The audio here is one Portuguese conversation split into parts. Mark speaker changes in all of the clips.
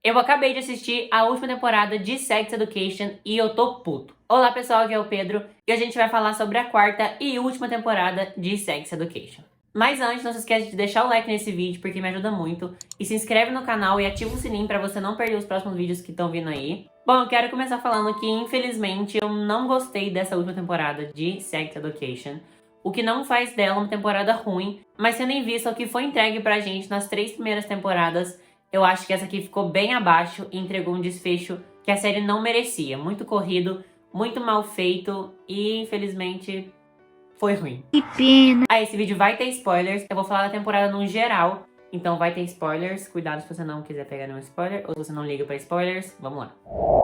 Speaker 1: Eu acabei de assistir a última temporada de Sex Education e eu tô puto. Olá pessoal, aqui é o Pedro e a gente vai falar sobre a quarta e última temporada de Sex Education. Mas antes, não se esquece de deixar o like nesse vídeo porque me ajuda muito. E se inscreve no canal e ativa o sininho pra você não perder os próximos vídeos que estão vindo aí. Bom, eu quero começar falando que infelizmente eu não gostei dessa última temporada de Sex Education. O que não faz dela uma temporada ruim, mas tendo em vista o que foi entregue pra gente nas 3 primeiras temporadas, eu acho que essa aqui ficou bem abaixo e entregou um desfecho que a série não merecia. Muito corrido, muito mal feito e infelizmente foi ruim.
Speaker 2: Que pena.
Speaker 1: Esse vídeo vai ter spoilers, eu vou falar da temporada no geral, então vai ter spoilers. Cuidado se você não quiser pegar nenhum spoiler ou se você não liga pra spoilers, vamos lá.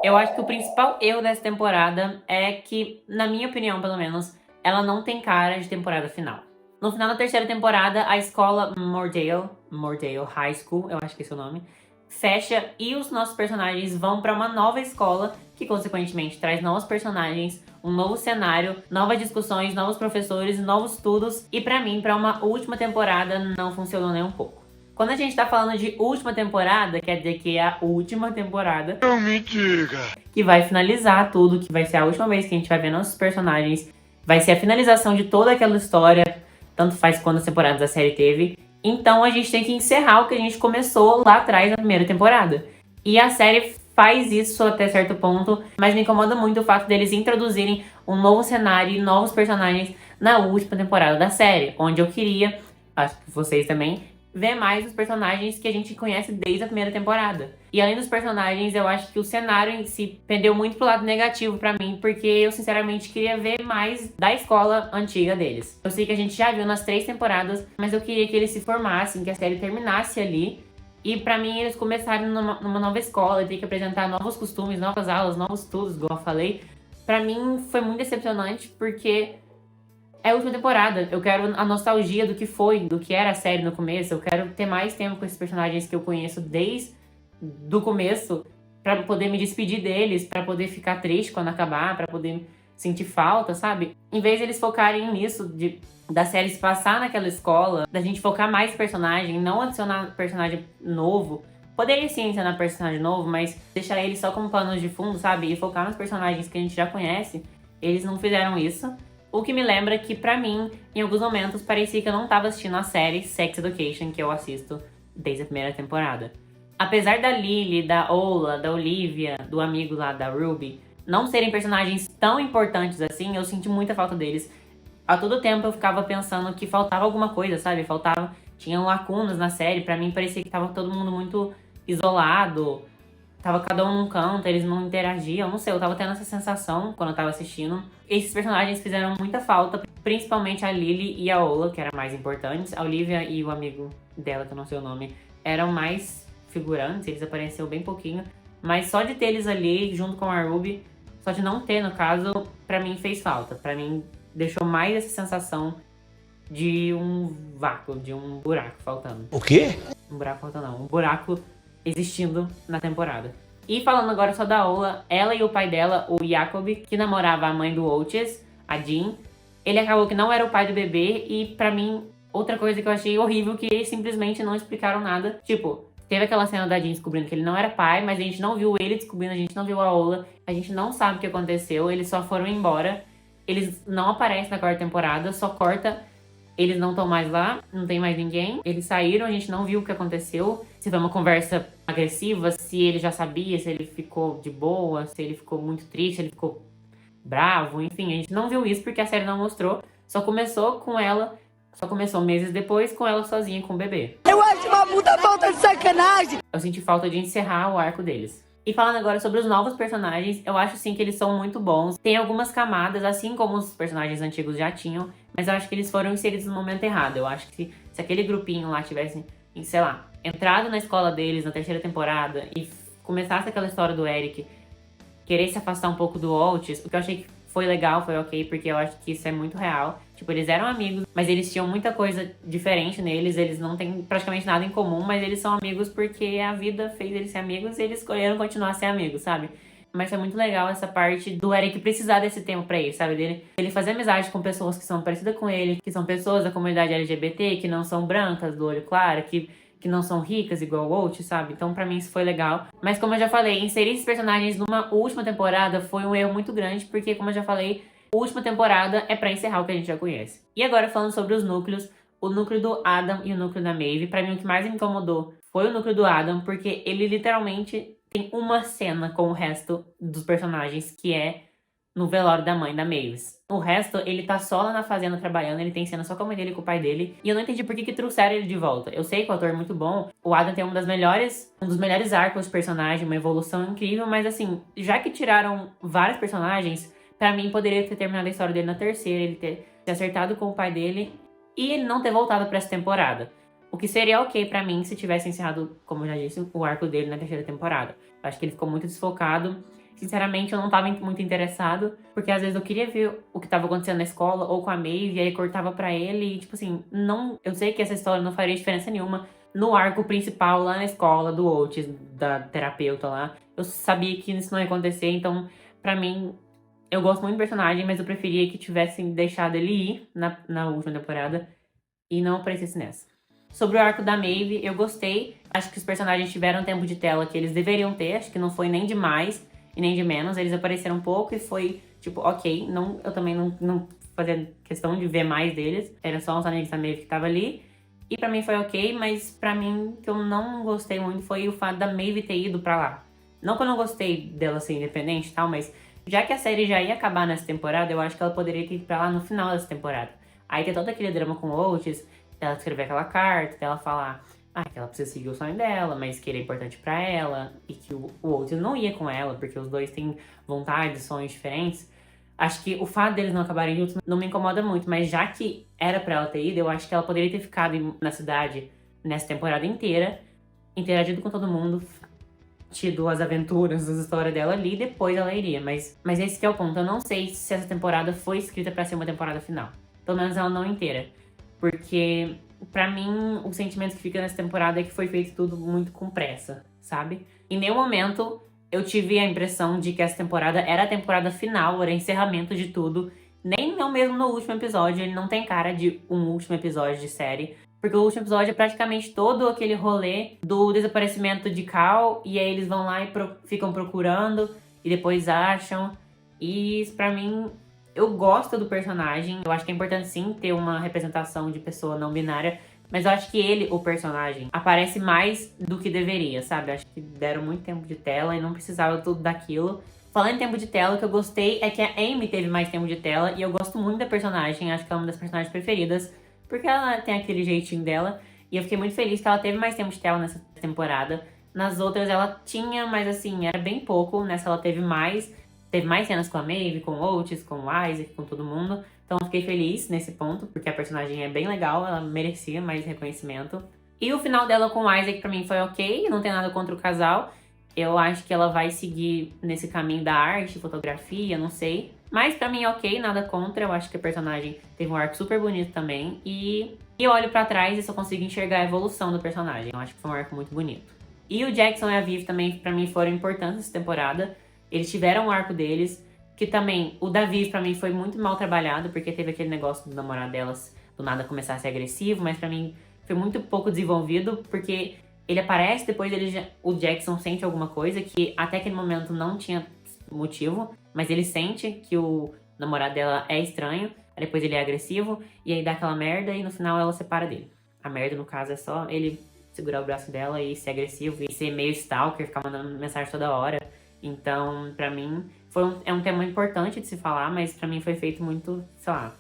Speaker 1: Eu acho que o principal erro dessa temporada é que, na minha opinião pelo menos, ela não tem cara de temporada final. No final da terceira temporada, a escola Mordale High School, eu acho que esse é o nome, fecha e os nossos personagens vão pra uma nova escola, que consequentemente traz novos personagens, um novo cenário, novas discussões, novos professores, novos estudos, e pra mim, pra uma última temporada, não funcionou nem um pouco. Quando a gente tá falando de última temporada, quer dizer que é a última temporada.
Speaker 3: Não me diga!
Speaker 1: Que vai finalizar tudo, que vai ser a última vez que a gente vai ver nossos personagens, vai ser a finalização de toda aquela história, tanto faz quantas temporadas a série teve. Então a gente tem que encerrar o que a gente começou lá atrás na primeira temporada. E a série faz isso até certo ponto, mas me incomoda muito o fato deles introduzirem um novo cenário e novos personagens na última temporada da série, onde eu queria, acho que vocês também, ver mais os personagens que a gente conhece desde a primeira temporada. E além dos personagens, eu acho que o cenário em si pendeu muito pro lado negativo pra mim, porque eu sinceramente queria ver mais da escola antiga deles. Eu sei que a gente já viu nas 3 temporadas, mas eu queria que eles se formassem, que a série terminasse ali. E pra mim eles começarem numa nova escola, ter que apresentar novos costumes, novas aulas, novos estudos, igual eu falei. Pra mim foi muito decepcionante, porque é a última temporada. Eu quero a nostalgia do que foi, do que era a série no começo. Eu quero ter mais tempo com esses personagens que eu conheço desde do começo, pra poder me despedir deles, pra poder ficar triste quando acabar, pra poder sentir falta, sabe? Em vez de eles focarem nisso, da série se passar naquela escola, da gente focar mais personagem, não adicionar personagem novo. Poderia sim adicionar personagem novo, mas deixar ele só como panos de fundo, sabe? E focar nos personagens que a gente já conhece. Eles não fizeram isso. O que me lembra que, pra mim, em alguns momentos, parecia que eu não tava assistindo a série Sex Education, que eu assisto desde a primeira temporada. Apesar da Lily, da Ola, da Olivia, do amigo lá da Ruby, não serem personagens tão importantes assim, eu senti muita falta deles. A todo tempo eu ficava pensando que faltava alguma coisa, sabe? Tinham lacunas na série, pra mim parecia que tava todo mundo muito isolado. Tava cada um num canto, eles não interagiam, não sei, eu tava tendo essa sensação quando eu tava assistindo. Esses personagens fizeram muita falta, principalmente a Lily e a Ola, que eram mais importantes. A Olivia e o amigo dela, que eu não sei o nome, eram mais figurantes, eles apareceram bem pouquinho. Mas só de ter eles ali, junto com a Ruby, só de não ter, no caso, pra mim fez falta. Pra mim, deixou mais essa sensação de um vácuo, de um buraco faltando.
Speaker 3: O quê?
Speaker 1: Um buraco faltando não, um buraco existindo na temporada. E falando agora só da Ola, ela e o pai dela, o Jacob, que namorava a mãe do Otis, a Jean, ele acabou que não era o pai do bebê e pra mim, outra coisa que eu achei horrível que eles simplesmente não explicaram nada. Tipo, teve aquela cena da Jean descobrindo que ele não era pai, mas a gente não viu ele descobrindo, a gente não viu a Ola, a gente não sabe o que aconteceu, eles só foram embora. Eles não aparecem na quarta temporada, só corta. Eles não estão mais lá, não tem mais ninguém. Eles saíram, a gente não viu o que aconteceu. Se foi uma conversa agressiva, se ele já sabia, se ele ficou de boa, se ele ficou muito triste, se ele ficou bravo, enfim. A gente não viu isso porque a série não mostrou. Só começou meses depois com ela sozinha com o bebê.
Speaker 2: Eu acho uma puta falta de sacanagem.
Speaker 1: Eu senti falta de encerrar o arco deles. E falando agora sobre os novos personagens, eu acho sim que eles são muito bons. Tem algumas camadas, assim como os personagens antigos já tinham, mas eu acho que eles foram inseridos no momento errado. Eu acho que se aquele grupinho lá tivesse, sei lá, entrado na escola deles na terceira temporada e começasse aquela história do Eric querer se afastar um pouco do Otis, o que eu achei que foi legal, foi ok, porque eu acho que isso é muito real. Tipo, eles eram amigos, mas eles tinham muita coisa diferente neles, eles não têm praticamente nada em comum, mas eles são amigos porque a vida fez eles ser amigos e eles escolheram continuar a ser amigos, sabe? Mas foi muito legal essa parte do Eric precisar desse tempo pra ele, sabe? Ele fazer amizade com pessoas que são parecidas com ele, que são pessoas da comunidade LGBT, que não são brancas, do olho claro, que que não são ricas igual o Out, sabe? Então pra mim isso foi legal. Mas como eu já falei, inserir esses personagens numa última temporada foi um erro muito grande, porque como eu já falei, a última temporada é pra encerrar o que a gente já conhece. E agora falando sobre os núcleos, o núcleo do Adam e o núcleo da Maeve, pra mim o que mais me incomodou foi o núcleo do Adam, porque ele literalmente tem uma cena com o resto dos personagens, que é no velório da mãe da Mavis. O resto, ele tá só lá na fazenda trabalhando, ele tem cena só com a mãe dele e com o pai dele. E eu não entendi por que trouxeram ele de volta. Eu sei que o ator é muito bom, o Adam tem um dos melhores arcos de personagem, uma evolução incrível, mas assim, já que tiraram vários personagens, pra mim poderia ter terminado a história dele na terceira, ele ter se acertado com o pai dele e ele não ter voltado pra essa temporada. O que seria ok pra mim se tivesse encerrado, como eu já disse, o arco dele na terceira temporada. Eu acho que ele ficou muito desfocado. Sinceramente, eu não tava muito interessado, porque às vezes eu queria ver o que tava acontecendo na escola ou com a Maeve, e aí cortava pra ele, e tipo assim, não, eu sei que essa história não faria diferença nenhuma no arco principal lá na escola do Otis, da terapeuta lá. Eu sabia que isso não ia acontecer, então, pra mim, eu gosto muito do personagem, mas eu preferia que tivessem deixado ele ir na última temporada e não aparecesse nessa. Sobre o arco da Maeve, eu gostei. Acho que os personagens tiveram tempo de tela que eles deveriam ter, acho que não foi nem de mais e nem de menos. Eles apareceram um pouco e foi, tipo, ok. Não, eu também não fazia questão de ver mais deles. Era só os amigos da Maeve que tava ali. E pra mim foi ok, mas pra mim, o que eu não gostei muito foi o fato da Maeve ter ido pra lá. Não que eu não gostei dela ser independente e tal, mas já que a série já ia acabar nessa temporada, eu acho que ela poderia ter ido pra lá no final dessa temporada. Aí tem todo aquele drama com o Otis, dela escrever aquela carta, dela falar que ela precisa seguir o sonho dela, mas que ele é importante pra ela, e que o Otis não ia com ela, porque os dois têm vontades, sonhos diferentes. Acho que o fato deles não acabarem juntos não me incomoda muito, mas já que era pra ela ter ido, eu acho que ela poderia ter ficado na cidade nessa temporada inteira, interagido com todo mundo, tido as aventuras, as histórias dela ali, e depois ela iria. Mas esse que é o ponto. Eu não sei se essa temporada foi escrita pra ser uma temporada final. Pelo menos ela não inteira. Porque, pra mim, o sentimento que fica nessa temporada é que foi feito tudo muito com pressa, sabe? Em nenhum momento eu tive a impressão de que essa temporada era a temporada final, era encerramento de tudo. Nem mesmo no último episódio, ele não tem cara de um último episódio de série. Porque o último episódio é praticamente todo aquele rolê do desaparecimento de Cal, e aí eles vão lá e ficam procurando, e depois acham. E isso, pra mim, eu gosto do personagem. Eu acho que é importante sim ter uma representação de pessoa não binária, mas eu acho que ele, o personagem, aparece mais do que deveria, sabe? Eu acho que deram muito tempo de tela e não precisava tudo daquilo. Falando em tempo de tela, o que eu gostei é que a Amy teve mais tempo de tela, e eu gosto muito da personagem, acho que é uma das personagens preferidas, porque ela tem aquele jeitinho dela, e eu fiquei muito feliz que ela teve mais tempo de tela nessa temporada. Nas outras ela tinha, mas assim, era bem pouco. Nessa ela teve mais cenas com a Maeve, com o Otis, com o Isaac, com todo mundo. Então eu fiquei feliz nesse ponto, porque a personagem é bem legal, ela merecia mais reconhecimento. E o final dela com o Isaac pra mim foi ok, não tem nada contra o casal. Eu acho que ela vai seguir nesse caminho da arte, fotografia, não sei. Mas pra mim é ok, nada contra. Eu acho que a personagem teve um arco super bonito também. E eu olho pra trás e só consigo enxergar a evolução do personagem. Eu acho que foi um arco muito bonito. E o Jackson e a Viv também, pra mim, foram importantes essa temporada. Eles tiveram um arco deles. Que também, o da Viv pra mim foi muito mal trabalhado, porque teve aquele negócio do namorado delas do nada começar a ser agressivo. Mas pra mim foi muito pouco desenvolvido, porque ele aparece, depois o Jackson sente alguma coisa que até aquele momento não tinha motivo, mas ele sente que o namorado dela é estranho, aí depois ele é agressivo, e aí dá aquela merda e no final ela separa dele. A merda, no caso, é só ele segurar o braço dela e ser agressivo, e ser meio stalker, ficar mandando mensagem toda hora. Então, pra mim, é um tema importante de se falar, mas pra mim foi feito muito, sei lá,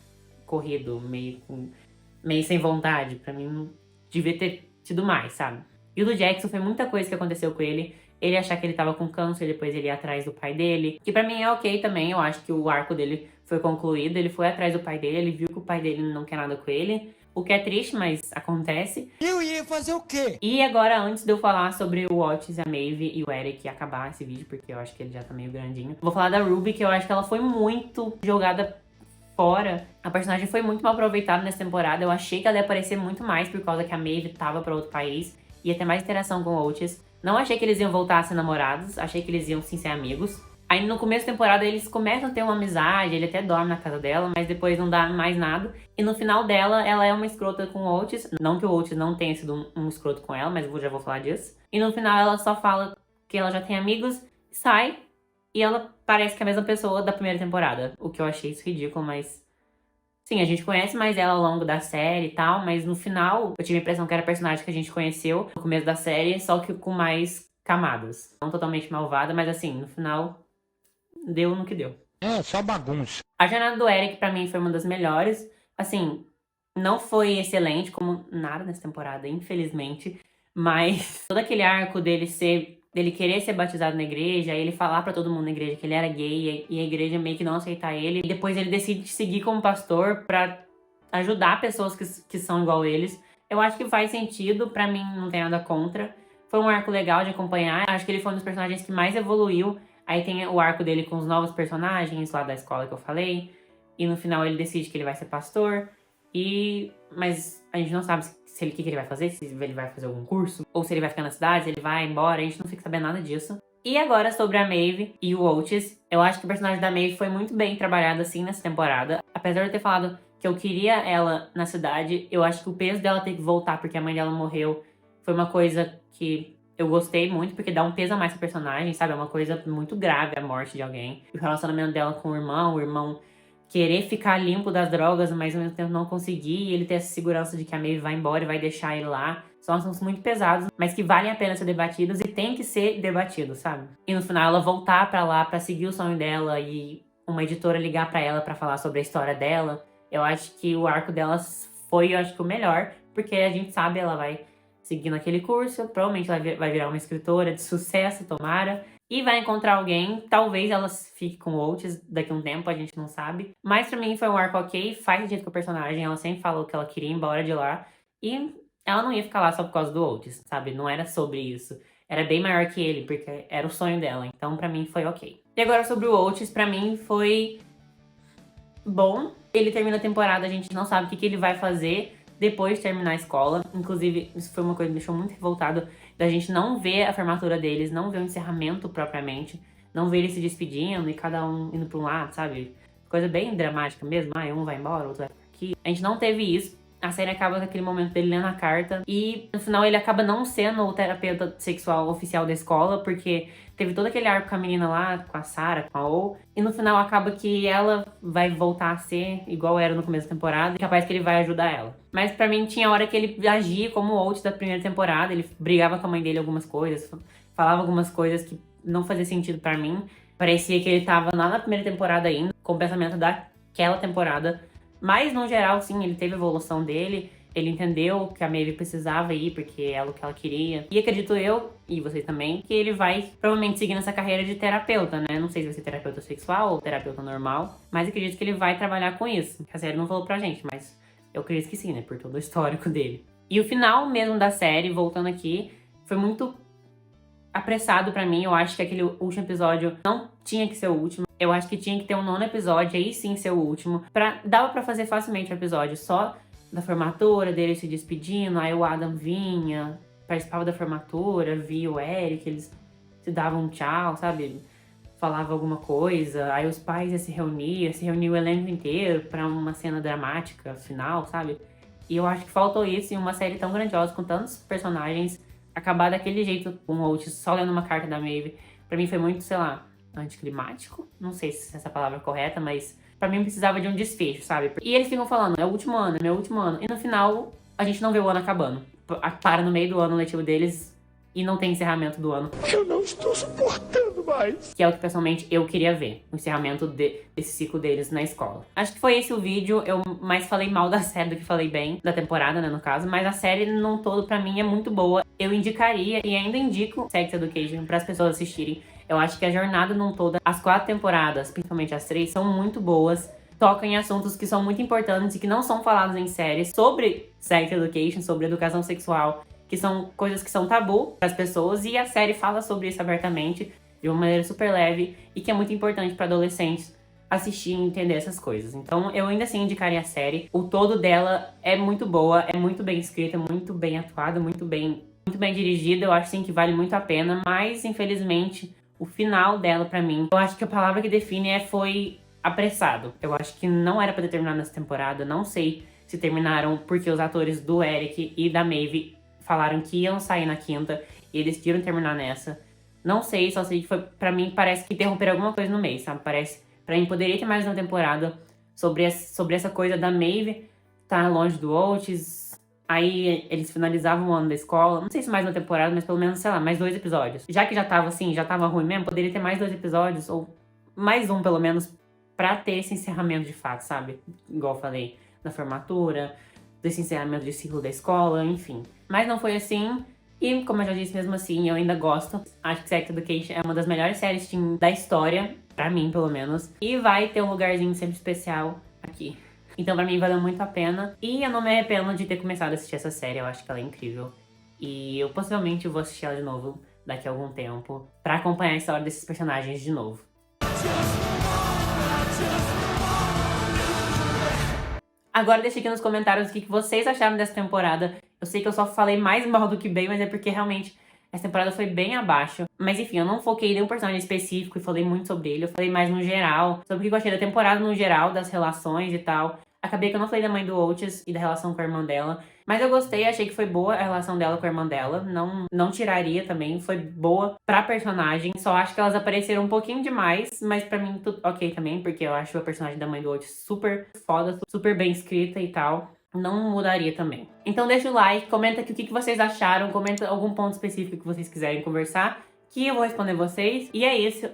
Speaker 1: corrido, meio sem vontade. Pra mim, não devia ter tido mais, sabe? E o do Jackson foi muita coisa que aconteceu com ele. Ele achar que ele tava com câncer, depois ele ia atrás do pai dele. Que pra mim é ok também, eu acho que o arco dele foi concluído. Ele foi atrás do pai dele, ele viu que o pai dele não quer nada com ele. O que é triste, mas acontece.
Speaker 3: Eu ia fazer o quê?
Speaker 1: E agora, antes de eu falar sobre o Otis, a Maeve e o Eric, acabar esse vídeo, porque eu acho que ele já tá meio grandinho. Vou falar da Ruby, que eu acho que ela foi muito jogada fora. A personagem foi muito mal aproveitada nessa temporada. Eu achei que ela ia aparecer muito mais por causa que a Maeve tava pra outro país. Ia ter mais interação com o Otis. Não achei que eles iam voltar a ser namorados. Achei que eles iam sim ser amigos. Aí no começo da temporada eles começam a ter uma amizade, ele até dorme na casa dela, mas depois não dá mais nada. E no final dela, ela é uma escrota com o Otis. Não que o Otis não tenha sido um escroto com ela, mas eu já vou falar disso. E no final ela só fala que ela já tem amigos, sai, e ela parece que é a mesma pessoa da primeira temporada. O que eu achei isso ridículo, mas... Sim, a gente conhece mais ela ao longo da série e tal, mas no final eu tive a impressão que era a personagem que a gente conheceu no começo da série, só que com mais camadas. Não totalmente malvada, mas assim, no final... deu no que deu.
Speaker 3: É, só bagunça.
Speaker 1: A jornada do Eric, pra mim, foi uma das melhores. Assim, não foi excelente, como nada nessa temporada, infelizmente. Mas todo aquele arco dele querer ser batizado na igreja, ele falar pra todo mundo na igreja que ele era gay, e a igreja meio que não aceitar ele. E depois ele decide seguir como pastor pra ajudar pessoas que são igual eles. Eu acho que faz sentido, pra mim não tem nada contra. Foi um arco legal de acompanhar. Acho que ele foi um dos personagens que mais evoluiu. Aí tem o arco dele com os novos personagens lá da escola que eu falei. E no final ele decide que ele vai ser pastor. Mas a gente não sabe o que ele vai fazer. Se ele vai fazer algum curso. Ou se ele vai ficar na cidade, se ele vai embora. A gente não fica sabendo nada disso. E agora sobre a Maeve e o Otis. Eu acho que o personagem da Maeve foi muito bem trabalhado assim nessa temporada. Apesar de eu ter falado que eu queria ela na cidade, eu acho que o peso dela ter que voltar porque a mãe dela morreu foi uma coisa que... eu gostei muito, porque dá um peso a mais pro personagem, sabe? É uma coisa muito grave a morte de alguém. E o relacionamento dela com o irmão querer ficar limpo das drogas, mas ao mesmo tempo não conseguir, e ele ter essa segurança de que a Maeve vai embora e vai deixar ele lá. São assuntos muito pesados, mas que valem a pena ser debatidos e tem que ser debatidos, sabe? E no final ela voltar pra lá pra seguir o sonho dela e uma editora ligar pra ela pra falar sobre a história dela. Eu acho que o arco dela foi, eu acho que o melhor, porque a gente sabe, ela vai seguindo aquele curso, provavelmente ela vai virar uma escritora de sucesso, tomara. E vai encontrar alguém, talvez ela fique com o Otis daqui a um tempo, a gente não sabe. Mas pra mim foi um arco ok, faz sentido com o personagem, ela sempre falou que ela queria ir embora de lá. E ela não ia ficar lá só por causa do Otis, sabe? Não era sobre isso. Era bem maior que ele, porque era o sonho dela. Então pra mim foi ok. E agora sobre o Otis, pra mim foi bom. Ele termina a temporada, a gente não sabe o que ele vai fazer depois de terminar a escola. Inclusive, isso foi uma coisa que me deixou muito revoltado, da gente não ver a formatura deles, não ver o encerramento propriamente, não ver eles se despedindo e cada um indo pra um lado, sabe? Coisa bem dramática mesmo, um vai embora, outro vai ficar aqui. A gente não teve isso. A série acaba naquele momento dele lendo a carta e no final ele acaba não sendo o terapeuta sexual oficial da escola, porque teve todo aquele arco com a menina lá, com a Sarah, com a O, e no final acaba que ela vai voltar a ser igual era no começo da temporada, e capaz que ele vai ajudar ela. Mas pra mim tinha hora que ele agia como o Otis da primeira temporada, ele brigava com a mãe dele algumas coisas, falava algumas coisas que não fazia sentido pra mim. Parecia que ele tava lá na primeira temporada ainda, com o pensamento daquela temporada. Mas, no geral, sim, ele teve a evolução dele. Ele entendeu que a Maeve precisava ir, porque é o que ela queria. E acredito eu, e vocês também, que ele vai provavelmente seguir nessa carreira de terapeuta, né? Não sei se vai ser terapeuta sexual ou terapeuta normal. Mas acredito que ele vai trabalhar com isso. A série não falou pra gente, mas eu acredito que sim, né? Por todo o histórico dele. E o final mesmo da série, voltando aqui, foi muito apressado pra mim. Eu acho que aquele último episódio não tinha que ser o último. Eu acho que tinha que ter um nono episódio, aí sim ser o último. Dava pra fazer facilmente o episódio só da formatura, dele se despedindo. Aí o Adam vinha, participava da formatura, via o Eric, eles se davam um tchau, sabe? Falava alguma coisa. Aí os pais iam se reuniu o elenco inteiro pra uma cena dramática final, sabe? E eu acho que faltou isso em uma série tão grandiosa, com tantos personagens, acabar daquele jeito com o Otis só lendo uma carta da Maeve. Pra mim foi muito, sei lá, anticlimático. Não sei se essa palavra é correta, mas pra mim precisava de um desfecho, sabe? E eles ficam falando, é o último ano, é meu último ano. E no final, a gente não vê o ano acabando. Para no meio do ano letivo deles e não tem encerramento do ano.
Speaker 3: Eu não estou suportando mais.
Speaker 1: Que é o que, pessoalmente, eu queria ver. O encerramento desse ciclo deles na escola. Acho que foi esse o vídeo. Eu mais falei mal da série do que falei bem. Da temporada, né, no caso. Mas a série, num todo, pra mim, é muito boa. Eu indicaria e ainda indico Sex Education para as pessoas assistirem. Eu acho que a jornada num todo, as 4 temporadas, principalmente as 3, são muito boas. Tocam em assuntos que são muito importantes e que não são falados em séries. Sobre Sex Education, sobre educação sexual. Que são coisas que são tabu para as pessoas. E a série fala sobre isso abertamente, de uma maneira super leve. E que é muito importante para adolescentes assistir e entender essas coisas. Então eu ainda assim indicaria a série. O todo dela é muito boa, é muito bem escrita, muito bem atuada, muito bem dirigida. Eu acho sim que vale muito a pena. Mas, infelizmente, O final dela, pra mim, eu acho que a palavra que define foi apressado. Eu acho que não era pra ter terminado nessa temporada. Não sei se terminaram porque os atores do Eric e da Maeve falaram que iam sair na quinta e eles decidiram terminar nessa. Não sei, só sei que foi, pra mim, parece que interromperam alguma coisa no meio, sabe? Parece, pra mim, poderia ter mais uma temporada sobre essa coisa da Maeve tá longe do Oates. Aí eles finalizavam o ano da escola. Não sei se mais uma temporada, mas pelo menos, sei lá, mais 2 episódios. Já que já tava assim, já tava ruim mesmo, poderia ter mais 2 episódios, ou mais um pelo menos, pra ter esse encerramento de fato, sabe? Igual eu falei, da formatura, desse encerramento de ciclo da escola, enfim. Mas não foi assim. E, como eu já disse, mesmo assim, eu ainda gosto. Acho que Sex Education é uma das melhores séries teen da história, pra mim, pelo menos. E vai ter um lugarzinho sempre especial aqui. Então, pra mim, valeu muito a pena. E eu não me arrependo de ter começado a assistir essa série. Eu acho que ela é incrível. E eu possivelmente vou assistir ela de novo daqui a algum tempo, pra acompanhar a história desses personagens de novo. Agora deixa aqui nos comentários o que vocês acharam dessa temporada. Eu sei que eu só falei mais mal do que bem, mas é porque realmente essa temporada foi bem abaixo. Mas enfim, eu não foquei em nenhum personagem específico e falei muito sobre ele. Eu falei mais no geral, sobre o que eu achei da temporada no geral, das relações e tal. Acabei que eu não falei da mãe do Oates e da relação com a irmã dela. Mas eu gostei, achei que foi boa a relação dela com a irmã dela. Não tiraria também, foi boa pra personagem. Só acho que elas apareceram um pouquinho demais, mas pra mim tudo ok também, porque eu acho a personagem da mãe do Oates super foda, super bem escrita e tal. Não mudaria também. Então deixa o like, comenta aqui o que vocês acharam, comenta algum ponto específico que vocês quiserem conversar, que eu vou responder vocês. E é isso.